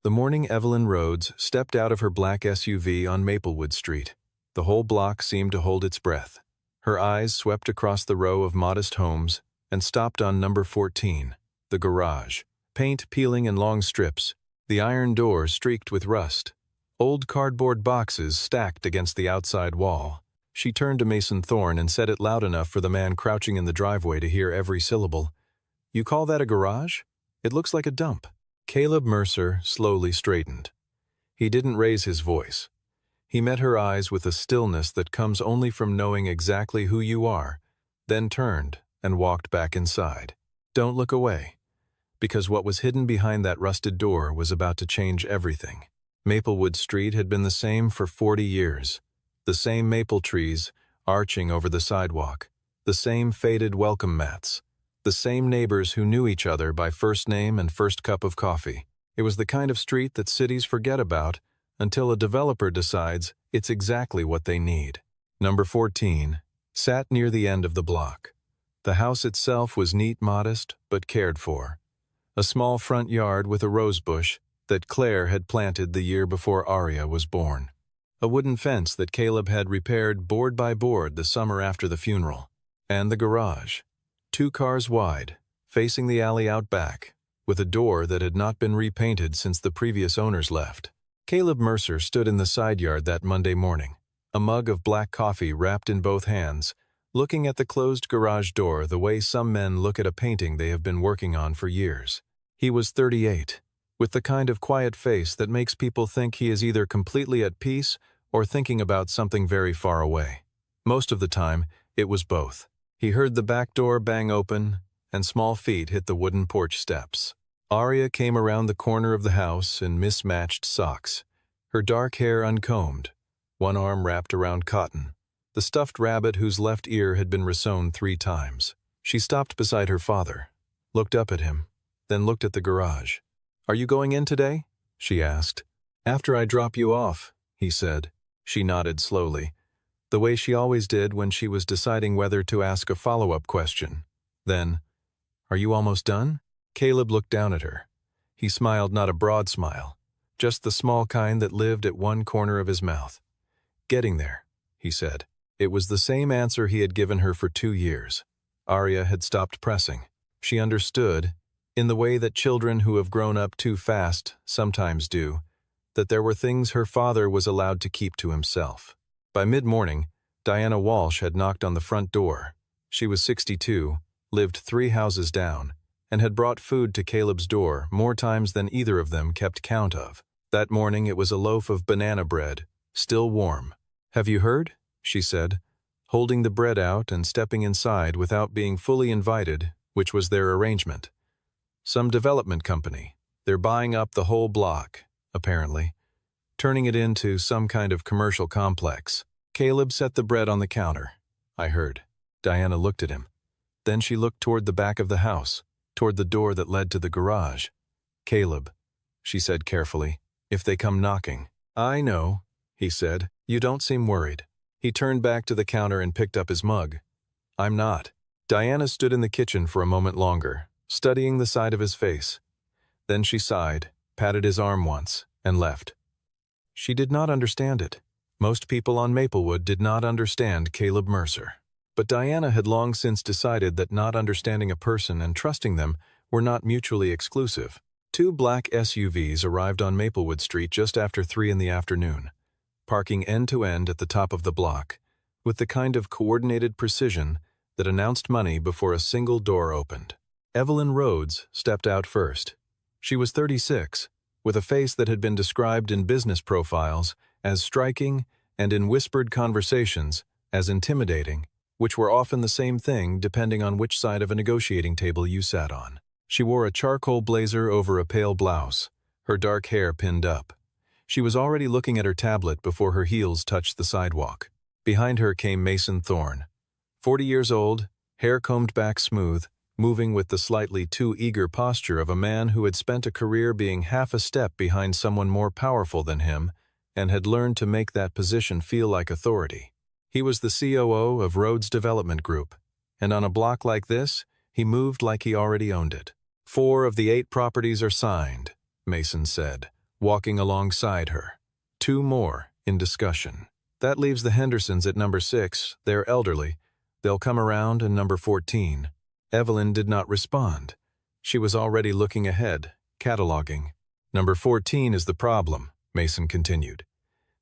The morning Evelyn Rhodes stepped out of her black SUV on Maplewood Street. The whole block seemed to hold its breath. Her eyes swept across the row of modest homes and stopped on number 14, the garage. Paint peeling in long strips, the iron door streaked with rust. Old cardboard boxes stacked against the outside wall. She turned to Mason Thorne and said it loud enough for the man crouching in the driveway to hear every syllable. "You call that a garage? It looks like a dump." Caleb Mercer slowly straightened. He didn't raise his voice. He met her eyes with a stillness that comes only from knowing exactly who you are, then turned and walked back inside. "Don't look away," because what was hidden behind that rusted door was about to change everything. Maplewood Street had been the same for 40 years. The same maple trees arching over the sidewalk, the same faded welcome mats, the same neighbors who knew each other by first name and first cup of coffee. It was the kind of street that cities forget about until a developer decides it's exactly what they need. Number 14 sat near the end of the block. The house itself was neat, modest, but cared for. A small front yard with a rose bush that Claire had planted the year before Aria was born. A wooden fence that Caleb had repaired board by board the summer after the funeral. And the garage, 2 cars wide, facing the alley out back, with a door that had not been repainted since the previous owners left. Caleb Mercer stood in the side yard that Monday morning, a mug of black coffee wrapped in both hands, looking at the closed garage door the way some men look at a painting they have been working on for years. He was 38, with the kind of quiet face that makes people think he is either completely at peace or thinking about something very far away. Most of the time, it was both. He heard the back door bang open, and small feet hit the wooden porch steps. Aria came around the corner of the house in mismatched socks, her dark hair uncombed, one arm wrapped around cotton, the stuffed rabbit whose left ear had been resewn 3 times. She stopped beside her father, looked up at him, then looked at the garage. "Are you going in today?" she asked. "After I drop you off," he said. She nodded slowly, the way she always did when she was deciding whether to ask a follow-up question. Then, "Are you almost done?" Caleb looked down at her. He smiled, not a broad smile, just the small kind that lived at one corner of his mouth. "Getting there," he said. It was the same answer he had given her for 2 years. Aria had stopped pressing. She understood, in the way that children who have grown up too fast sometimes do, that there were things her father was allowed to keep to himself. By mid-morning, Diana Walsh had knocked on the front door. She was 62, lived 3 houses down, and had brought food to Caleb's door more times than either of them kept count of. That morning it was a loaf of banana bread, still warm. "Have you heard?" she said, holding the bread out and stepping inside without being fully invited, which was their arrangement. "Some development company. They're buying up the whole block, apparently, turning it into some kind of commercial complex." Caleb set the bread on the counter. "I heard." Diana looked at him. Then she looked toward the back of the house, toward the door that led to the garage. "Caleb," she said carefully, "if they come knocking." "I know," he said. "You don't seem worried." He turned back to the counter and picked up his mug. "I'm not." Diana stood in the kitchen for a moment longer, studying the side of his face. Then she sighed, patted his arm once, and left. She did not understand it. Most people on Maplewood did not understand Caleb Mercer. But Diana had long since decided that not understanding a person and trusting them were not mutually exclusive. 2 black SUVs arrived on Maplewood Street just after 3 in the afternoon, parking end-to-end at the top of the block, with the kind of coordinated precision that announced money before a single door opened. Evelyn Rhodes stepped out first. She was 36, with a face that had been described in business profiles as striking and in whispered conversations as intimidating, which were often the same thing depending on which side of a negotiating table you sat on. She wore a charcoal blazer over a pale blouse, her dark hair pinned up. She was already looking at her tablet before her heels touched the sidewalk. Behind her came Mason Thorne, 40 years old, hair combed back smooth, moving with the slightly too eager posture of a man who had spent a career being half a step behind someone more powerful than him and had learned to make that position feel like authority. He was the COO of Rhodes Development Group, and on a block like this, he moved like he already owned it. 4 of the 8 properties are signed, Mason said, walking alongside her. 2 more in discussion. That leaves the Hendersons at number 6. They're elderly. They'll come around in number 14. Evelyn did not respond. She was already looking ahead, cataloging. Number 14 is the problem, Mason continued.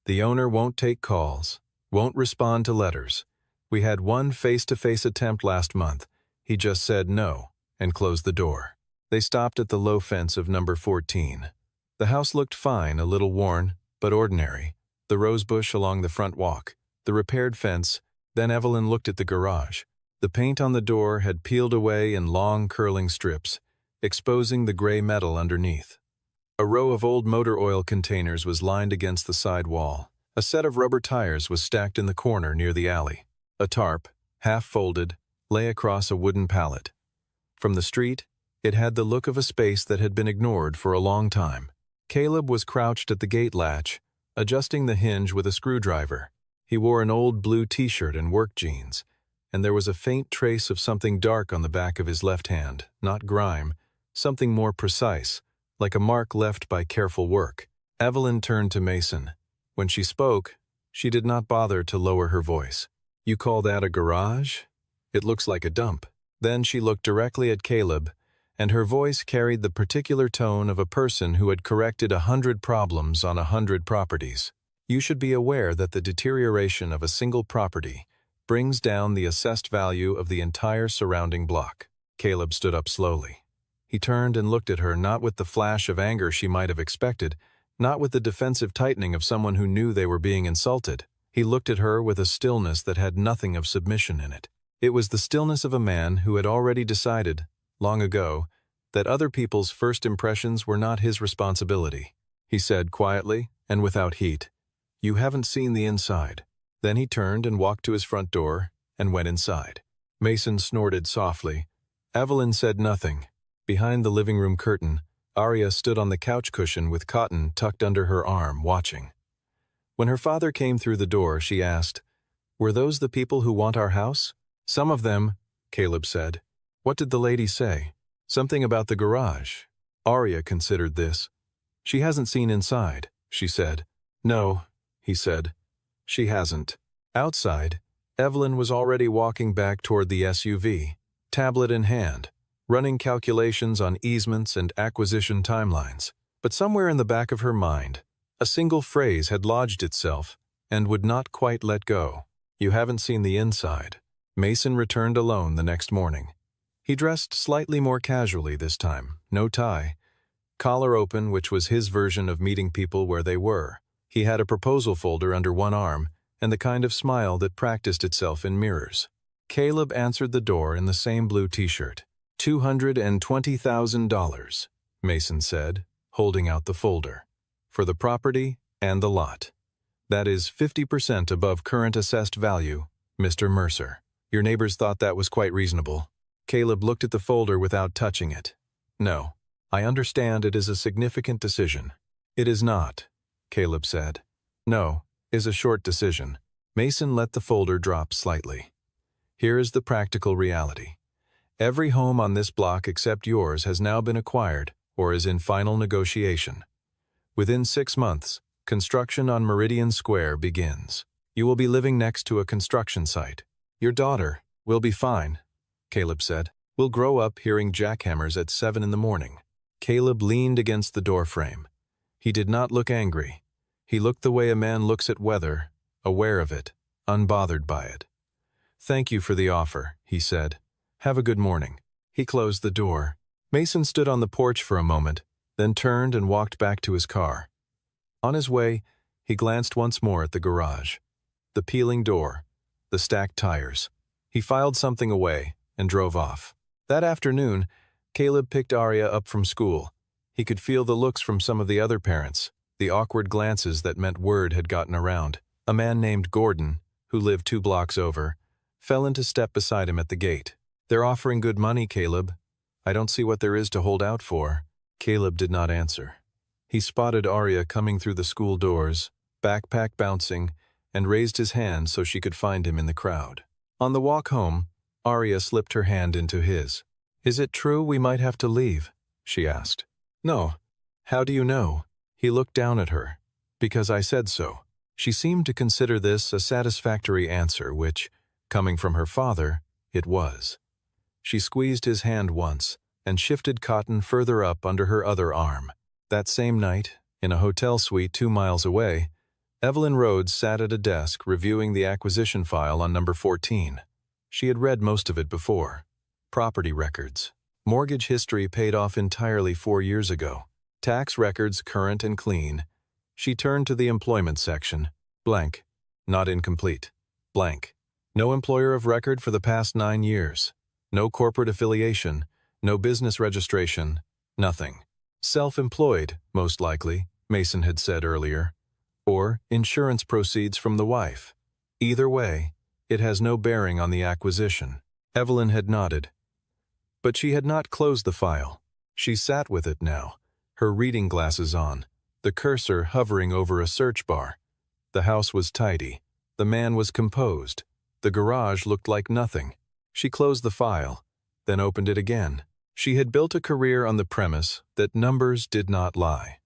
The owner won't take calls, won't respond to letters. We had one face-to-face attempt last month. He just said no and closed the door. They stopped at the low fence of number 14. The house looked fine, a little worn, but ordinary. The rosebush along the front walk, the repaired fence. Then Evelyn looked at the garage. The paint on the door had peeled away in long curling strips, exposing the gray metal underneath. A row of old motor oil containers was lined against the side wall. A set of rubber tires was stacked in the corner near the alley. A tarp, half folded, lay across a wooden pallet. From the street, it had the look of a space that had been ignored for a long time. Caleb was crouched at the gate latch, adjusting the hinge with a screwdriver. He wore an old blue t-shirt and work jeans, and there was a faint trace of something dark on the back of his left hand, not grime, something more precise, like a mark left by careful work. Evelyn turned to Mason. When she spoke, she did not bother to lower her voice. "You call that a garage? It looks like a dump." Then she looked directly at Caleb, and her voice carried the particular tone of a person who had corrected 100 problems on 100 properties. "You should be aware that the deterioration of a single property brings down the assessed value of the entire surrounding block." Caleb stood up slowly. He turned and looked at her, not with the flash of anger she might have expected, not with the defensive tightening of someone who knew they were being insulted. He looked at her with a stillness that had nothing of submission in it. It was the stillness of a man who had already decided, long ago, that other people's first impressions were not his responsibility. He said quietly and without heat, "You haven't seen the inside." Then he turned and walked to his front door and went inside. Mason snorted softly. Evelyn said nothing. Behind the living room curtain, Arya stood on the couch cushion with cotton tucked under her arm, watching. When her father came through the door, she asked, "Were those the people who want our house?" "Some of them," Caleb said. "What did the lady say?" "Something about the garage." Arya considered this. "She hasn't seen inside," she said. "No," he said. "She hasn't." Outside, Evelyn was already walking back toward the SUV, tablet in hand, running calculations on easements and acquisition timelines. But somewhere in the back of her mind, a single phrase had lodged itself and would not quite let go. "You haven't seen the inside." Mason returned alone the next morning. He dressed slightly more casually this time, no tie, collar open, which was his version of meeting people where they were. He had a proposal folder under one arm and the kind of smile that practiced itself in mirrors. Caleb answered the door in the same blue t-shirt. $220,000, Mason said, holding out the folder. "For the property and the lot. That is 50% above current assessed value, Mr. Mercer. Your neighbors thought that was quite reasonable." Caleb looked at the folder without touching it. "No, I understand it is a significant decision." "It is not," Caleb said. "No, is a short decision." Mason let the folder drop slightly. "Here is the practical reality. Every home on this block except yours has now been acquired or is in final negotiation. Within 6 months, construction on Meridian Square begins. You will be living next to a construction site. Your daughter will be fine," Caleb said. "Will grow up hearing jackhammers at 7 in the morning." Caleb leaned against the doorframe. He did not look angry. He looked the way a man looks at weather, aware of it, unbothered by it. "Thank you for the offer," he said. "Have a good morning." He closed the door. Mason stood on the porch for a moment, then turned and walked back to his car. On his way, he glanced once more at the garage. The peeling door, the stacked tires. He filed something away and drove off. That afternoon, Caleb picked Arya up from school. He could feel the looks from some of the other parents, the awkward glances that meant word had gotten around. A man named Gordon, who lived 2 blocks over, fell into step beside him at the gate. "They're offering good money, Caleb. I don't see what there is to hold out for." Caleb did not answer. He spotted Arya coming through the school doors, backpack bouncing, and raised his hand so she could find him in the crowd. On the walk home, Arya slipped her hand into his. "Is it true we might have to leave?" she asked. "No. How do you know?" He looked down at her. Because I said so. She seemed to consider this a satisfactory answer, which, coming from her father, it was. She squeezed his hand once and shifted Cotton further up under her other arm. That same night, in a hotel suite 2 miles away, Evelyn Rhodes sat at a desk reviewing the acquisition file on number 14. She had read most of it before. Property records. Mortgage history paid off entirely 4 years ago. Tax records current and clean. She turned to the employment section. Blank. Not incomplete. Blank. No employer of record for the past 9 years. No corporate affiliation. No business registration. Nothing. Self-employed, most likely, Mason had said earlier. Or insurance proceeds from the wife. Either way, it has no bearing on the acquisition. Evelyn had nodded. But she had not closed the file. She sat with it now, her reading glasses on, the cursor hovering over a search bar. The house was tidy. The man was composed. The garage looked like nothing. She closed the file, then opened it again. She had built a career on the premise that numbers did not lie.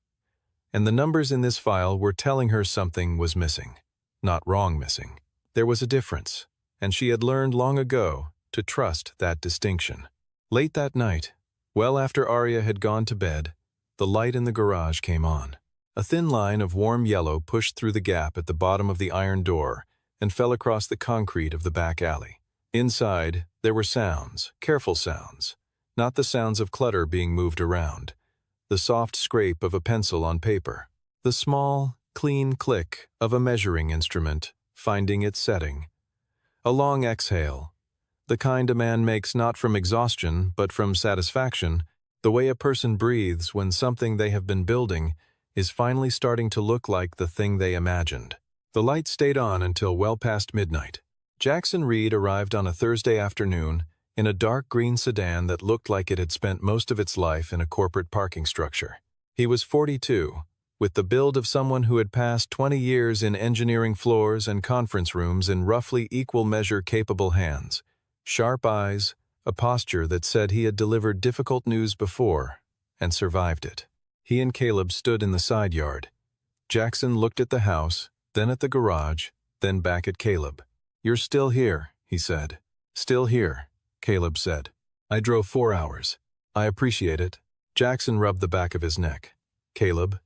And the numbers in this file were telling her something was missing. Not wrong missing. There was a difference, and she had learned long ago to trust that distinction. Late that night, well after Arya had gone to bed, the light in the garage came on. A thin line of warm yellow pushed through the gap at the bottom of the iron door and fell across the concrete of the back alley. Inside, there were sounds, careful sounds, not the sounds of clutter being moved around, the soft scrape of a pencil on paper, the small, clean click of a measuring instrument finding its setting. A long exhale, the kind a man makes not from exhaustion but from satisfaction, the way a person breathes when something they have been building is finally starting to look like the thing they imagined. The light stayed on until well past midnight. Jackson Reed arrived on a Thursday afternoon in a dark green sedan that looked like it had spent most of its life in a corporate parking structure. He was 42, with the build of someone who had passed 20 years in engineering floors and conference rooms in roughly equal measure capable hands, sharp eyes, a posture that said he had delivered difficult news before and survived it. He and Caleb stood in the side yard. Jackson looked at the house, then at the garage, then back at Caleb. "You're still here," he said. "Still here," Caleb said. "I drove 4 hours. I appreciate it." Jackson rubbed the back of his neck. "Caleb,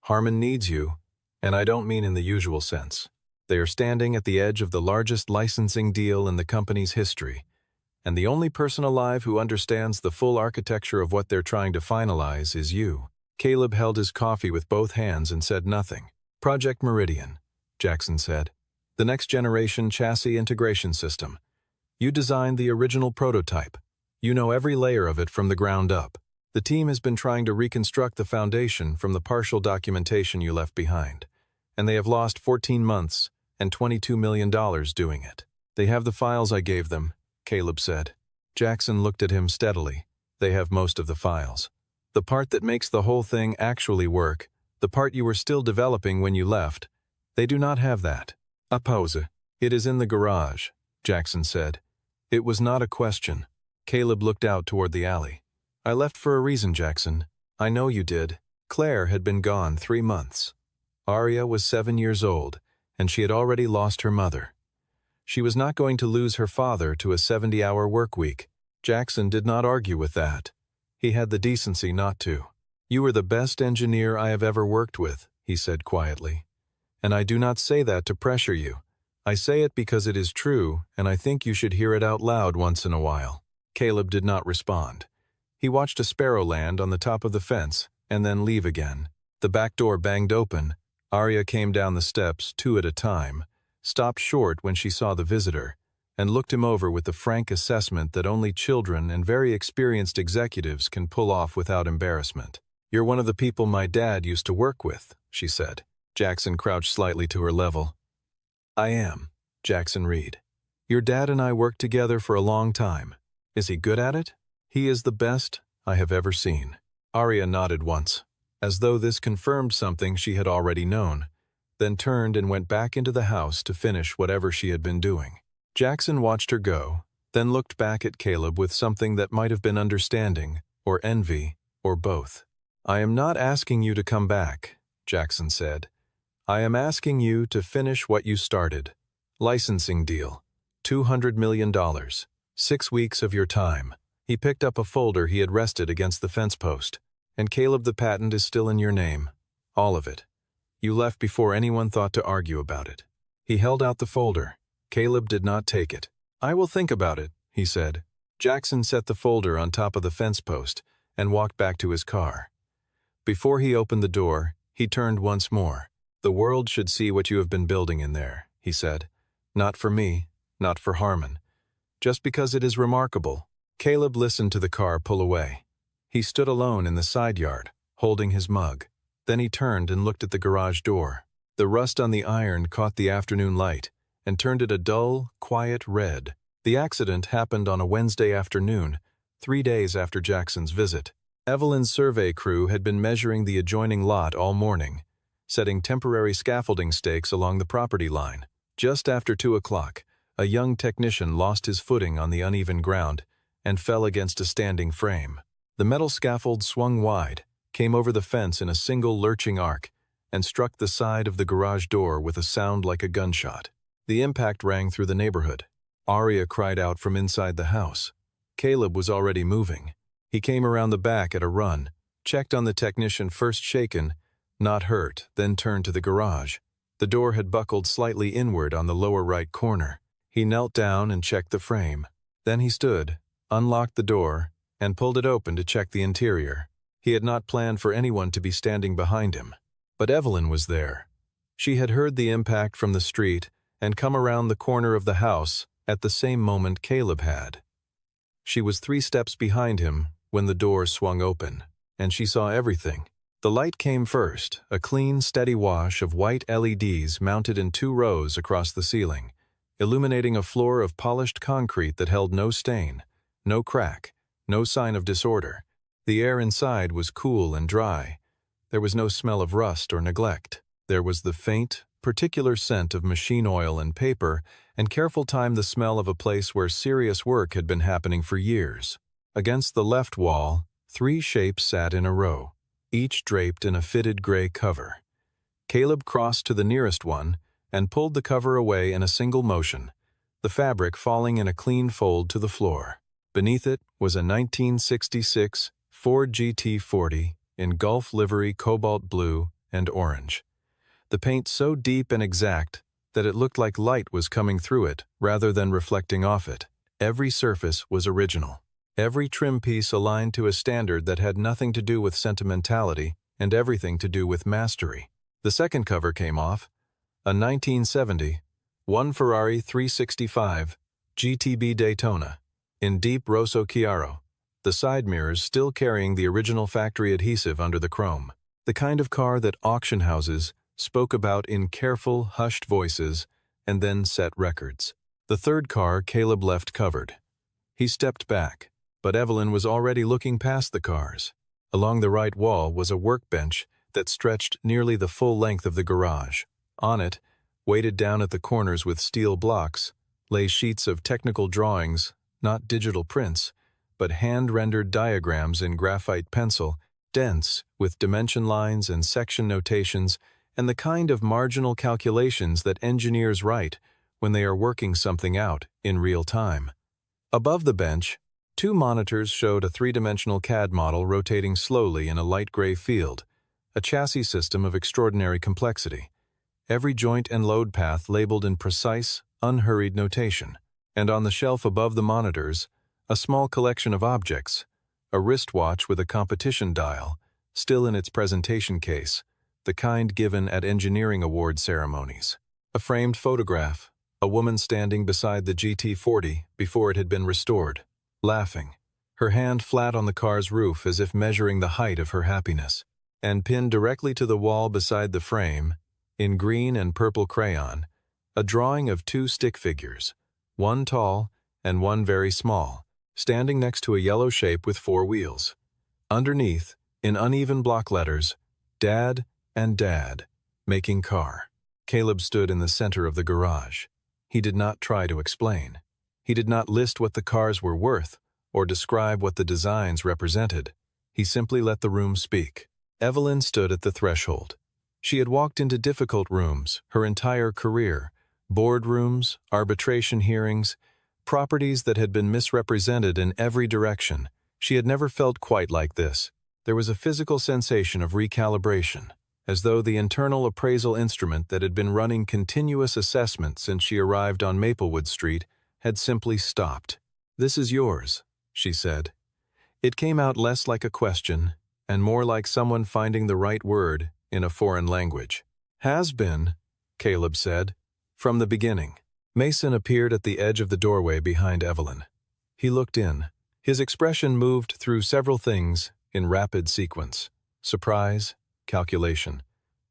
Harmon needs you, and I don't mean in the usual sense. They are standing at the edge of the largest licensing deal in the company's history, and the only person alive who understands the full architecture of what they're trying to finalize is you." Caleb held his coffee with both hands and said nothing. "Project Meridian," Jackson said. "The next generation chassis integration system. You designed the original prototype. You know every layer of it from the ground up. The team has been trying to reconstruct the foundation from the partial documentation you left behind, and they have lost 14 months and $22 million doing it. They have the files I gave them," Caleb said. Jackson looked at him steadily. "They have most of the files. The part that makes the whole thing actually work, the part you were still developing when you left, they do not have that." A pause. "It is in the garage," Jackson said. It was not a question. Caleb looked out toward the alley. "I left for a reason, Jackson. I know you did." Claire had been gone 3 months. Arya was 7 years old, and she had already lost her mother. She was not going to lose her father to a 70-hour work week. Jackson did not argue with that. He had the decency not to. "You are the best engineer I have ever worked with," he said quietly. "And I do not say that to pressure you. I say it because it is true, and I think you should hear it out loud once in a while." Caleb did not respond. He watched a sparrow land on the top of the fence and then leave again. The back door banged open. Arya came down the steps 2 at a time, stopped short when she saw the visitor, and looked him over with the frank assessment that only children and very experienced executives can pull off without embarrassment. "You're one of the people my dad used to work with," she said. Jackson crouched slightly to her level. "I am, Jackson Reed. Your dad and I worked together for a long time. Is he good at it?" "He is the best I have ever seen." Arya nodded once, as though this confirmed something she had already known, then turned and went back into the house to finish whatever she had been doing. Jackson watched her go, then looked back at Caleb with something that might have been understanding, or envy, or both. "I am not asking you to come back," Jackson said. "I am asking you to finish what you started. Licensing deal. $200 million. 6 weeks of your time." He picked up a folder he had rested against the fence post. "And Caleb, the patent is still in your name. All of it. You left before anyone thought to argue about it." He held out the folder. Caleb did not take it. "I will think about it," he said. Jackson set the folder on top of the fence post and walked back to his car. Before he opened the door, he turned once more. "The world should see what you have been building in there," he said. "Not for me, not for Harmon. Just because it is remarkable." Caleb listened to the car pull away. He stood alone in the side yard, holding his mug. Then he turned and looked at the garage door. The rust on the iron caught the afternoon light and turned it a dull, quiet red. The accident happened on a Wednesday afternoon, 3 days after Jackson's visit. Evelyn's survey crew had been measuring the adjoining lot all morning, setting temporary scaffolding stakes along the property line. Just after 2 o'clock, a young technician lost his footing on the uneven ground and fell against a standing frame. The metal scaffold swung wide, came over the fence in a single lurching arc, and struck the side of the garage door with a sound like a gunshot. The impact rang through the neighborhood. Aria cried out from inside the house. Caleb was already moving. He came around the back at a run, checked on the technician, first shaken, not hurt, then turned to the garage. The door had buckled slightly inward on the lower right corner. He knelt down and checked the frame. Then he stood, unlocked the door, and pulled it open to check the interior. He had not planned for anyone to be standing behind him. But Evelyn was there. She had heard the impact from the street and come around the corner of the house at the same moment Caleb had. She was 3 steps behind him when the door swung open, and she saw everything. The light came first, a clean, steady wash of white LEDs mounted in 2 rows across the ceiling, illuminating a floor of polished concrete that held no stain, no crack, no sign of disorder. The air inside was cool and dry. There was no smell of rust or neglect. There was the faint, particular scent of machine oil and paper, and careful time the smell of a place where serious work had been happening for years. Against the left wall, 3 shapes sat in a row, each draped in a fitted gray cover. Caleb crossed to the nearest one and pulled the cover away in a single motion, the fabric falling in a clean fold to the floor. Beneath it was a 1966 Ford GT40 in Gulf livery, cobalt blue and orange. The paint so deep and exact that it looked like light was coming through it rather than reflecting off it. Every surface was original. Every trim piece aligned to a standard that had nothing to do with sentimentality and everything to do with mastery. The second cover came off, a 1970 1 Ferrari 365 GTB Daytona in deep Rosso Chiaro, the side mirrors still carrying the original factory adhesive under the chrome. The kind of car that auction houses spoke about in careful, hushed voices and then set records. The third car Caleb left covered. He stepped back, but Evelyn was already looking past the cars. Along the right wall was a workbench that stretched nearly the full length of the garage. On it, weighted down at the corners with steel blocks, lay sheets of technical drawings, not digital prints, but hand-rendered diagrams in graphite pencil, dense with dimension lines and section notations and the kind of marginal calculations that engineers write when they are working something out in real time. Above the bench, 2 monitors showed a 3-dimensional CAD model rotating slowly in a light gray field, a chassis system of extraordinary complexity. Every joint and load path labeled in precise, unhurried notation. And on the shelf above the monitors, a small collection of objects, a wristwatch with a competition dial, still in its presentation case, the kind given at engineering award ceremonies. A framed photograph, a woman standing beside the GT40 before it had been restored, laughing, her hand flat on the car's roof as if measuring the height of her happiness. And pinned directly to the wall beside the frame, in green and purple crayon, a drawing of 2 stick figures, one tall and one very small, standing next to a yellow shape with 4 wheels. Underneath, in uneven block letters, Dad and Dad, making car. Caleb stood in the center of the garage. He did not try to explain. He did not list what the cars were worth or describe what the designs represented. He simply let the room speak. Evelyn stood at the threshold. She had walked into difficult rooms her entire career, boardrooms, arbitration hearings, properties that had been misrepresented in every direction. She had never felt quite like this. There was a physical sensation of recalibration, as though the internal appraisal instrument that had been running continuous assessment since she arrived on Maplewood Street had simply stopped. "This is yours," she said. It came out less like a question and more like someone finding the right word in a foreign language. "Has been," Caleb said, "from the beginning." Mason appeared at the edge of the doorway behind Evelyn. He looked in. His expression moved through several things in rapid sequence: surprise, calculation,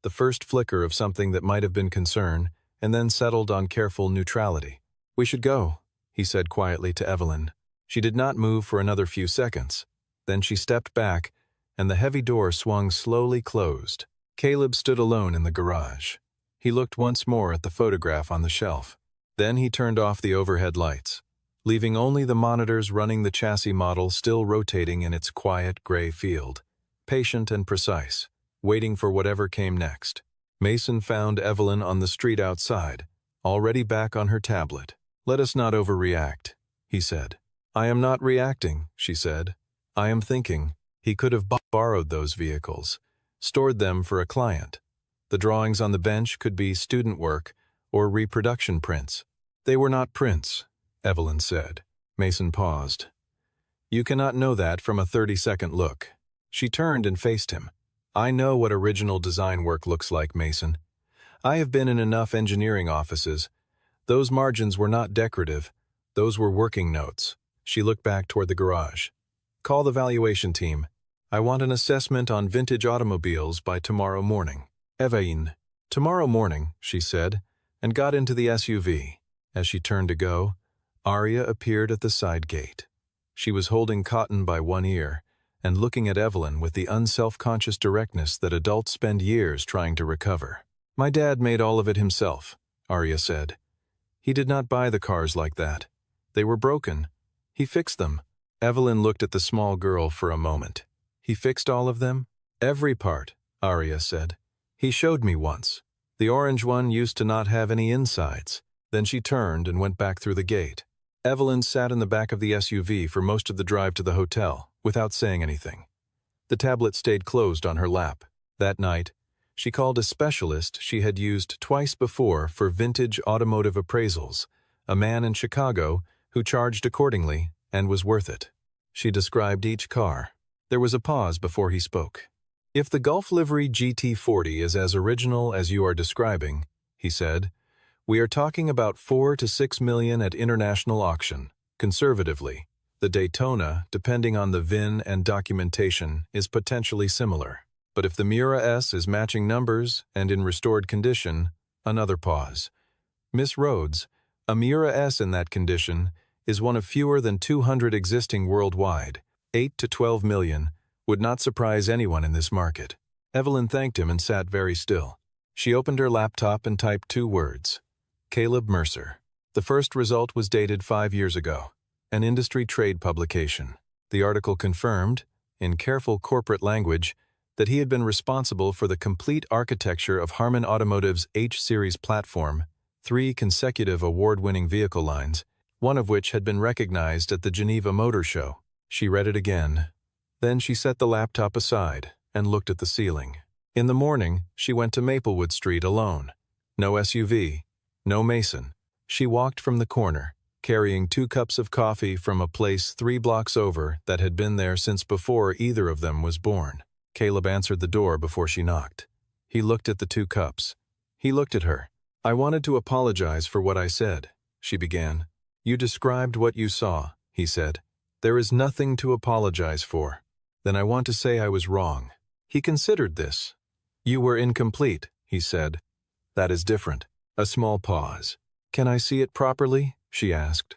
the first flicker of something that might have been concern, and then settled on careful neutrality. "We should go," he said quietly to Evelyn. She did not move for another few seconds. Then she stepped back, and the heavy door swung slowly closed. Caleb stood alone in the garage. He looked once more at the photograph on the shelf. Then he turned off the overhead lights, leaving only the monitors running the chassis model still rotating in its quiet gray field, patient and precise, waiting for whatever came next. Mason found Evelyn on the street outside, already back on her tablet. "Let us not overreact," he said. "I am not reacting," she said. "I am thinking." He could have borrowed those vehicles, stored them for a client. The drawings on the bench could be student work or reproduction prints. "They were not prints," Evelyn said. Mason paused. "You cannot know that from a 30-second look." She turned and faced him. "I know what original design work looks like, Mason. I have been in enough engineering offices. Those margins were not decorative. Those were working notes." She looked back toward the garage. "Call the valuation team. I want an assessment on vintage automobiles by tomorrow morning." "Evain." "Tomorrow morning," she said, and got into the SUV. As she turned to go, Arya appeared at the side gate. She was holding Cotton by one ear and looking at Evelyn with the unself-conscious directness that adults spend years trying to recover. "My dad made all of it himself," Arya said. "He did not buy the cars like that. They were broken. He fixed them." Evelyn looked at the small girl for a moment. "He fixed all of them?" "Every part," Arya said. "He showed me once. The orange one used to not have any insides." Then she turned and went back through the gate. Evelyn sat in the back of the SUV for most of the drive to the hotel, without saying anything. The tablet stayed closed on her lap. That night, she called a specialist she had used twice before for vintage automotive appraisals, a man in Chicago who charged accordingly and was worth it. She described each car. There was a pause before he spoke. "If the Gulf livery GT40 is as original as you are describing," he said, "we are talking about 4 to 6 million at international auction. Conservatively, the Daytona, depending on the VIN and documentation, is potentially similar. But if the Miura S is matching numbers and in restored condition," another pause. "Miss Rhodes, a Miura S in that condition is one of fewer than 200 existing worldwide. 8 to 12 million would not surprise anyone in this market." Evelyn thanked him and sat very still. She opened her laptop and typed 2 words: Caleb Mercer. The first result was dated 5 years ago, an industry trade publication. The article confirmed, in careful corporate language, that he had been responsible for the complete architecture of Harman Automotive's H-Series platform, 3 consecutive award-winning vehicle lines, one of which had been recognized at the Geneva Motor Show. She read it again. Then she set the laptop aside and looked at the ceiling. In the morning, she went to Maplewood Street alone. No SUV, no Mason. She walked from the corner, carrying 2 cups of coffee from a place 3 blocks over that had been there since before either of them was born. Caleb answered the door before she knocked. He looked at the 2 cups. He looked at her. "I wanted to apologize for what I said," she began. "You described what you saw," he said. "There is nothing to apologize for." "Then I want to say I was wrong." He considered this. "You were incomplete," he said. "That is different." A small pause. "Can I see it properly?" she asked.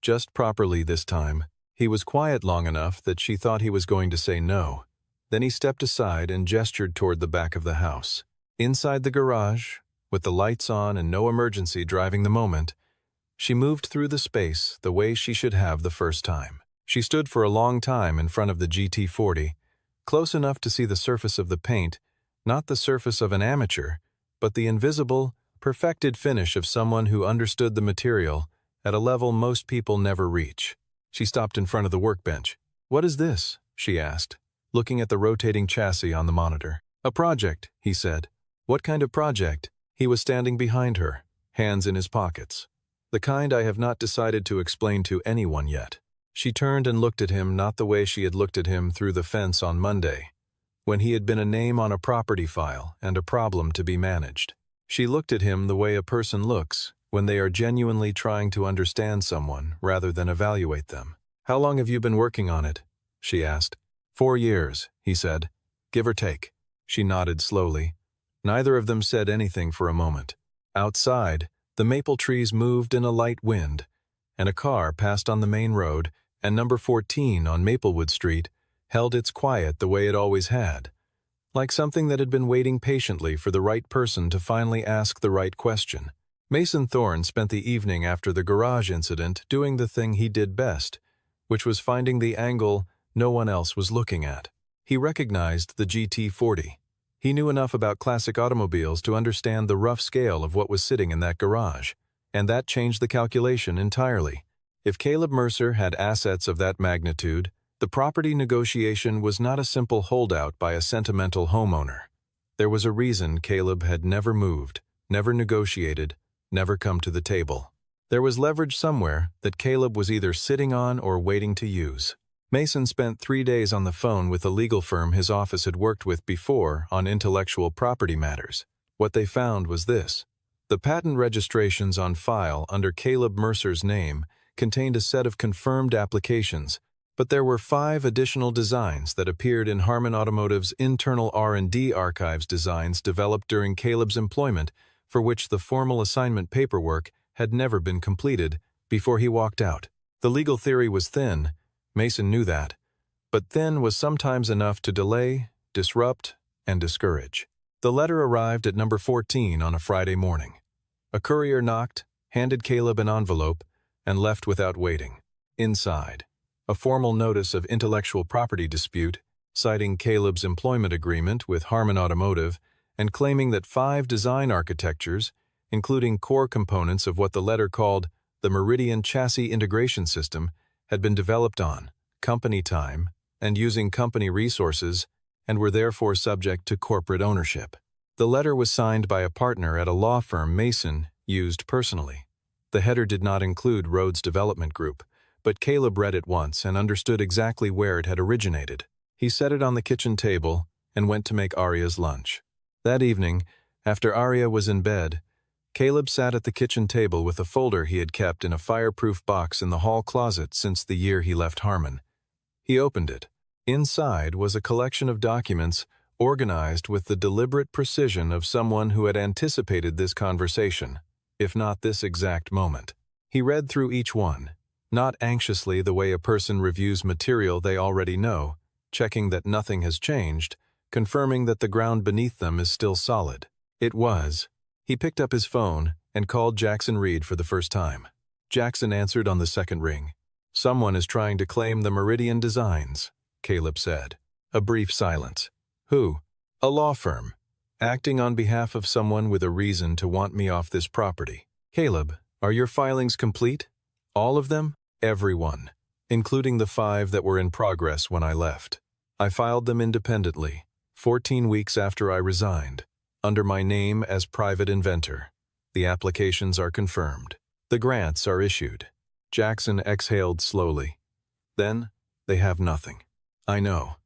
Just properly this time. He was quiet long enough that she thought he was going to say no. Then he stepped aside and gestured toward the back of the house. Inside the garage, with the lights on and no emergency driving the moment, she moved through the space the way she should have the first time. She stood for a long time in front of the GT40, close enough to see the surface of the paint, Not the surface of an amateur, but the invisible, perfected finish of someone who understood the material at a level most people never reach. She stopped in front of the workbench. "What is this?" she asked, looking at the rotating chassis on the monitor. "A project," he said. "What kind of project?" He was standing behind her, hands in his pockets. "The kind I have not decided to explain to anyone yet." She turned and looked at him not the way she had looked at him through the fence on Monday, when he had been a name on a property file and a problem to be managed. She looked at him the way a person looks when they are genuinely trying to understand someone rather than evaluate them. "How long have you been working on it?" she asked. 4 years, he said. "Give or take." She nodded slowly. Neither of them said anything for a moment. Outside, the maple trees moved in a light wind, and a car passed on the main road, and number 14 on Maplewood Street held its quiet the way it always had, like something that had been waiting patiently for the right person to finally ask the right question. Mason Thorne spent the evening after the garage incident doing the thing he did best, which was finding the angle no one else was looking at. He recognized the GT40. He knew enough about classic automobiles to understand the rough scale of what was sitting in that garage, and that changed the calculation entirely. If Caleb Mercer had assets of that magnitude, the property negotiation was not a simple holdout by a sentimental homeowner. There was a reason Caleb had never moved, never negotiated, never come to the table. There was leverage somewhere that Caleb was either sitting on or waiting to use. Mason spent 3 days on the phone with a legal firm his office had worked with before on intellectual property matters. What they found was this. The patent registrations on file under Caleb Mercer's name contained a set of confirmed applications, but there were 5 additional designs that appeared in Harman Automotive's internal R&D archives, designs developed during Caleb's employment for which the formal assignment paperwork had never been completed before he walked out. The legal theory was thin. Mason knew that, but thin was sometimes enough to delay, disrupt, and discourage. The letter arrived at number 14 on a Friday morning. A courier knocked, handed Caleb an envelope, and left without waiting. Inside, a formal notice of intellectual property dispute, citing Caleb's employment agreement with Harman Automotive and claiming that 5 design architectures, including core components of what the letter called the Meridian Chassis Integration System, had been developed on company time and using company resources and were therefore subject to corporate ownership. The letter was signed by a partner at a law firm Mason used personally. The header did not include Rhodes Development Group, but Caleb read it once and understood exactly where it had originated. He set it on the kitchen table and went to make Arya's lunch. That evening, after Arya was in bed, Caleb sat at the kitchen table with a folder he had kept in a fireproof box in the hall closet since the year he left Harman. He opened it. Inside was a collection of documents organized with the deliberate precision of someone who had anticipated this conversation, if not this exact moment. He read through each one, not anxiously the way a person reviews material they already know, checking that nothing has changed, confirming that the ground beneath them is still solid. It was. He picked up his phone and called Jackson Reed for the first time. Jackson answered on the second ring. "Someone is trying to claim the Meridian designs," Caleb said. A brief silence. "Who?" "A law firm, acting on behalf of someone with a reason to want me off this property." "Caleb, are your filings complete? All of them?" "Every one, including the 5 that were in progress when I left. I filed them independently, 14 weeks after I resigned, under my name as private inventor. The applications are confirmed. The grants are issued." Jackson exhaled slowly. "Then, they have nothing." "I know.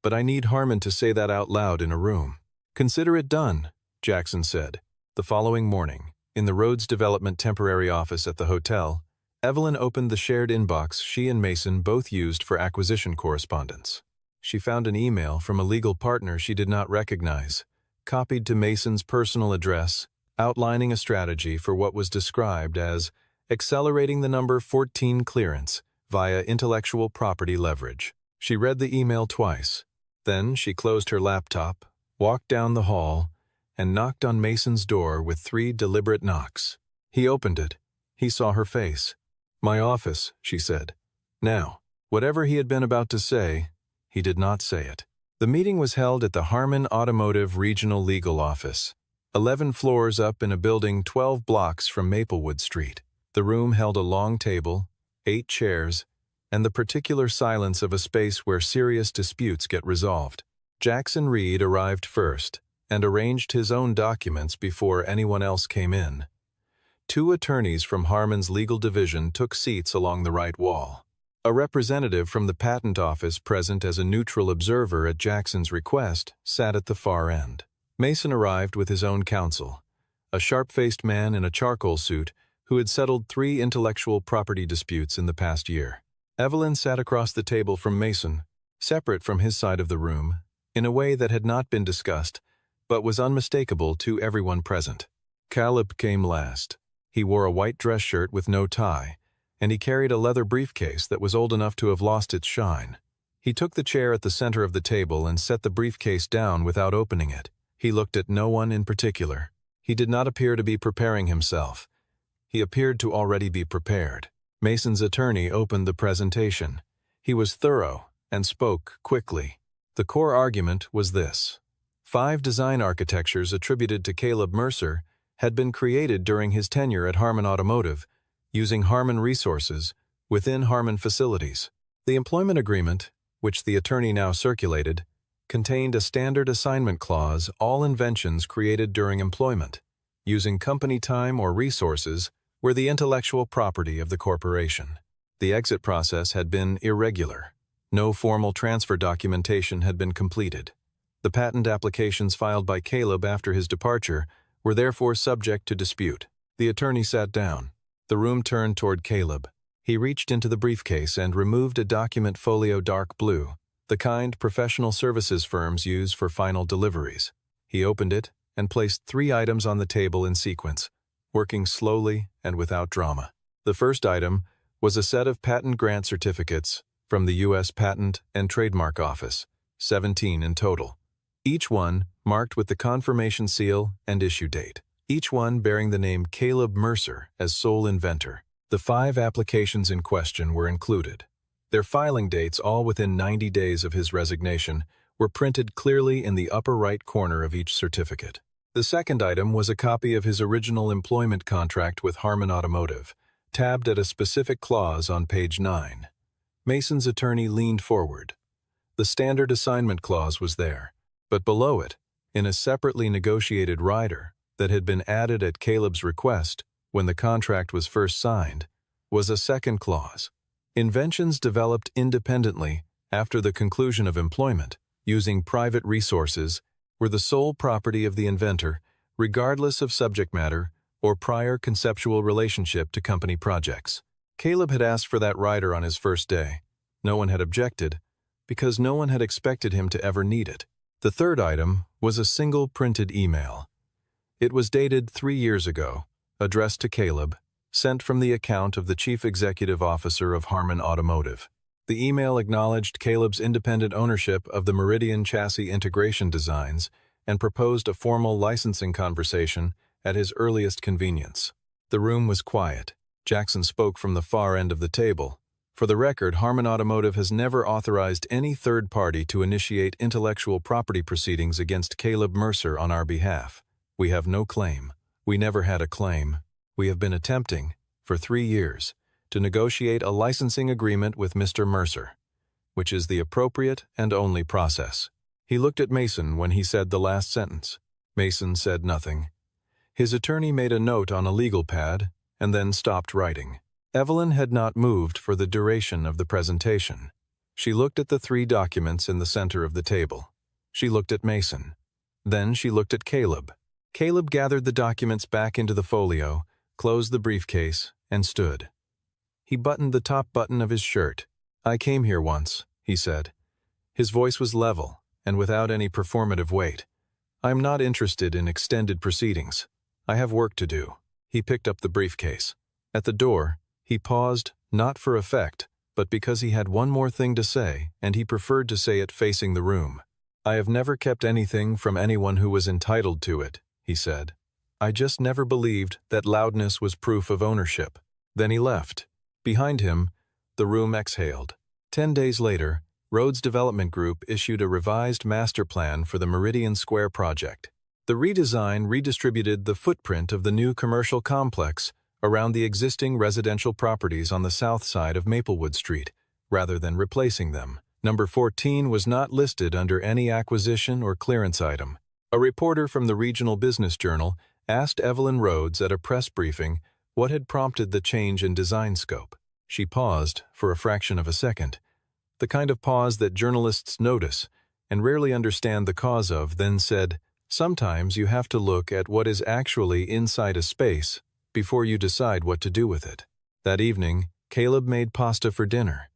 But I need Harman to say that out loud in a room." "Consider it done," Jackson said. The following morning, in the Rhodes Development temporary office at the hotel, Evelyn opened the shared inbox she and Mason both used for acquisition correspondence. She found an email from a legal partner she did not recognize, copied to Mason's personal address, outlining a strategy for what was described as accelerating the number 14 clearance via intellectual property leverage. She read the email twice. Then she closed her laptop, walked down the hall, and knocked on Mason's door with 3 deliberate knocks. He opened it. He saw her face. "My office," she said. Now, whatever he had been about to say, he did not say it. The meeting was held at the Harman Automotive Regional Legal Office, 11 floors up in a building 12 blocks from Maplewood Street. The room held a long table, 8 chairs, and the particular silence of a space where serious disputes get resolved. Jackson Reed arrived first and arranged his own documents before anyone else came in. 2 attorneys from Harman's legal division took seats along the right wall. A representative from the patent office, present as a neutral observer at Jackson's request, sat at the far end. Mason arrived with his own counsel, a sharp-faced man in a charcoal suit who had settled 3 intellectual property disputes in the past year. Evelyn sat across the table from Mason, separate from his side of the room, in a way that had not been discussed, but was unmistakable to everyone present. Caleb came last. He wore a white dress shirt with no tie, and he carried a leather briefcase that was old enough to have lost its shine. He took the chair at the center of the table and set the briefcase down without opening it. He looked at no one in particular. He did not appear to be preparing himself. He appeared to already be prepared. Mason's attorney opened the presentation. He was thorough and spoke quickly. The core argument was this: 5 design architectures attributed to Caleb Mercer had been created during his tenure at Harman Automotive, using Harman resources within Harman facilities. The employment agreement, which the attorney now circulated, contained a standard assignment clause: all inventions created during employment, using company time or resources, were the intellectual property of the corporation. The exit process had been irregular. No formal transfer documentation had been completed. The patent applications filed by Caleb after his departure were therefore subject to dispute. The attorney sat down. The room turned toward Caleb. He reached into the briefcase and removed a document folio dark blue, the kind professional services firms use for final deliveries. He opened it and placed 3 items on the table in sequence, working slowly and without drama. The first item was a set of patent grant certificates from the U.S. Patent and Trademark Office, 17 in total, each one marked with the confirmation seal and issue date, each one bearing the name Caleb Mercer as sole inventor. The 5 applications in question were included. Their filing dates, all within 90 days of his resignation, were printed clearly in the upper right corner of each certificate. The second item was a copy of his original employment contract with Harman Automotive, tabbed at a specific clause on page 9. Mason's attorney leaned forward. The standard assignment clause was there, but below it, in a separately negotiated rider that had been added at Caleb's request when the contract was first signed, was a second clause: inventions developed independently after the conclusion of employment, using private resources, were the sole property of the inventor, regardless of subject matter or prior conceptual relationship to company projects. Caleb had asked for that rider on his first day. No one had objected, because no one had expected him to ever need it. The third item was a single printed email. It was dated 3 years ago, addressed to Caleb, sent from the account of the Chief Executive Officer of Harman Automotive. The email acknowledged Caleb's independent ownership of the Meridian chassis integration designs and proposed a formal licensing conversation at his earliest convenience. The room was quiet. Jackson spoke from the far end of the table. For the record, Harman Automotive has never authorized any third party to initiate intellectual property proceedings against Caleb Mercer on our behalf. We have no claim. We never had a claim. We have been attempting, for 3 years, to negotiate a licensing agreement with Mr. Mercer, which is the appropriate and only process. He looked at Mason when he said the last sentence. Mason said nothing. His attorney made a note on a legal pad and then stopped writing. Evelyn had not moved for the duration of the presentation. She looked at the 3 documents in the center of the table. She looked at Mason. Then she looked at Caleb. Caleb gathered the documents back into the folio, closed the briefcase, and stood. He buttoned the top button of his shirt. "I came here once," he said. His voice was level and without any performative weight. "I am not interested in extended proceedings. I have work to do." He picked up the briefcase. At the door, he paused, not for effect, but because he had one more thing to say, and he preferred to say it facing the room. "I have never kept anything from anyone who was entitled to it," he said. "I just never believed that loudness was proof of ownership." Then he left. Behind him, the room exhaled. 10 days later, Rhodes Development Group issued a revised master plan for the Meridian Square project. The redesign redistributed the footprint of the new commercial complex around the existing residential properties on the south side of Maplewood Street, rather than replacing them. Number 14 was not listed under any acquisition or clearance item. A reporter from the Regional Business Journal asked Evelyn Rhodes at a press briefing what had prompted the change in design scope. She paused for a fraction of a second, the kind of pause that journalists notice and rarely understand the cause of, then said, "Sometimes you have to look at what is actually inside a space before you decide what to do with it." That evening, Caleb made pasta for dinner.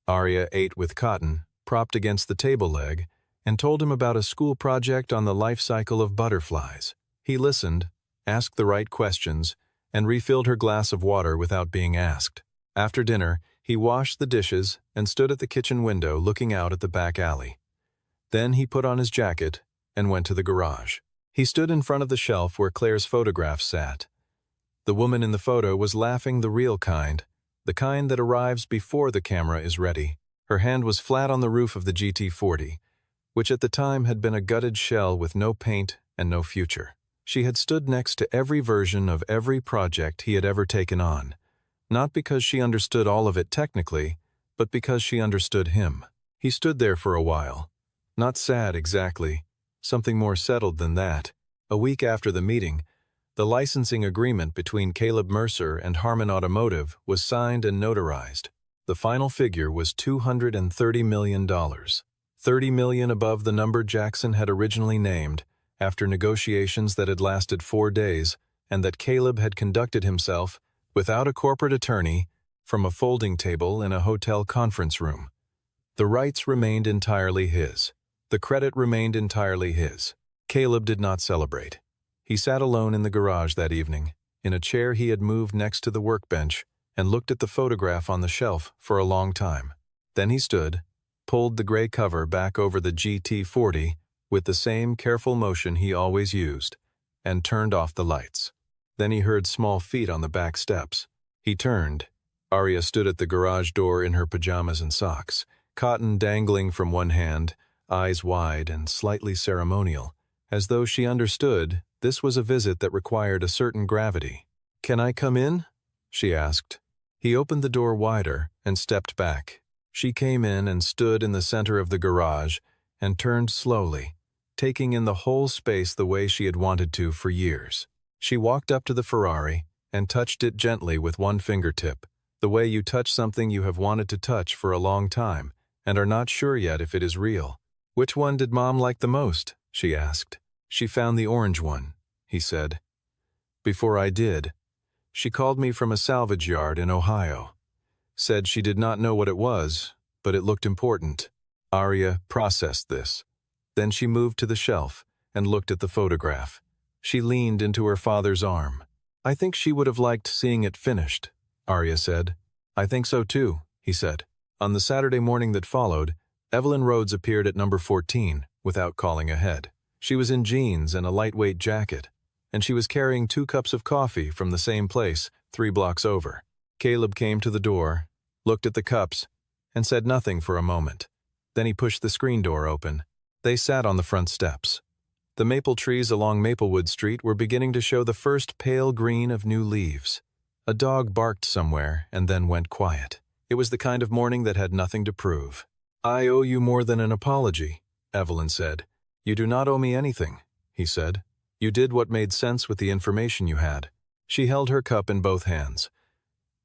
Arya ate with Cotton, propped against the table leg, and told him about a school project on the life cycle of butterflies. He listened, asked the right questions, and refilled her glass of water without being asked. After dinner, he washed the dishes and stood at the kitchen window looking out at the back alley. Then he put on his jacket and went to the garage. He stood in front of the shelf where Claire's photograph sat. The woman in the photo was laughing the real kind, the kind that arrives before the camera is ready. Her hand was flat on the roof of the GT40, which at the time had been a gutted shell with no paint and no future. She had stood next to every version of every project he had ever taken on, not because she understood all of it technically, but because she understood him. He stood there for a while, not sad exactly, something more settled than that. A week after the meeting, the licensing agreement between Caleb Mercer and Harman Automotive was signed and notarized. The final figure was $230 million, $30 million above the number Jackson had originally named, after negotiations that had lasted 4 days and that Caleb had conducted himself, without a corporate attorney, from a folding table in a hotel conference room. The rights remained entirely his. The credit remained entirely his. Caleb did not celebrate. He sat alone in the garage that evening, in a chair he had moved next to the workbench, and looked at the photograph on the shelf for a long time. Then he stood, pulled the gray cover back over the GT40 with the same careful motion he always used, and turned off the lights. Then he heard small feet on the back steps. He turned. Arya stood at the garage door in her pajamas and socks, Cotton dangling from one hand, eyes wide and slightly ceremonial, as though she understood this was a visit that required a certain gravity. "Can I come in?" she asked. He opened the door wider and stepped back. She came in and stood in the center of the garage and turned slowly, taking in the whole space the way she had wanted to for years. She walked up to the Ferrari and touched it gently with one fingertip, the way you touch something you have wanted to touch for a long time and are not sure yet if it is real. "Which one did Mom like the most?" she asked. "She found the orange one," he said. "Before I did. She called me from a salvage yard in Ohio. Said she did not know what it was, but it looked important." Arya processed this. Then she moved to the shelf and looked at the photograph. She leaned into her father's arm. "I think she would have liked seeing it finished," Arya said. "I think so too," he said. On the Saturday morning that followed, Evelyn Rhodes appeared at number 14 without calling ahead. She was in jeans and a lightweight jacket, and she was carrying 2 cups of coffee from the same place 3 blocks over. Caleb came to the door, looked at the cups, and said nothing for a moment. Then he pushed the screen door open. They sat on the front steps. The maple trees along Maplewood Street were beginning to show the first pale green of new leaves. A dog barked somewhere and then went quiet. It was the kind of morning that had nothing to prove. "I owe you more than an apology," Evelyn said. "You do not owe me anything," he said. "You did what made sense with the information you had." She held her cup in both hands.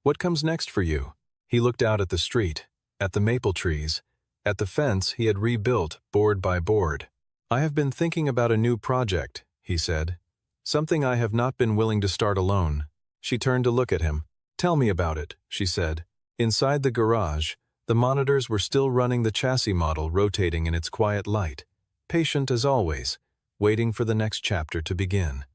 "What comes next for you?" He looked out at the street, at the maple trees, at the fence he had rebuilt board by board. "I have been thinking about a new project," he said. "Something I have not been willing to start alone." She turned to look at him. "Tell me about it," she said. Inside the garage, the monitors were still running the chassis model rotating in its quiet light, patient as always, waiting for the next chapter to begin.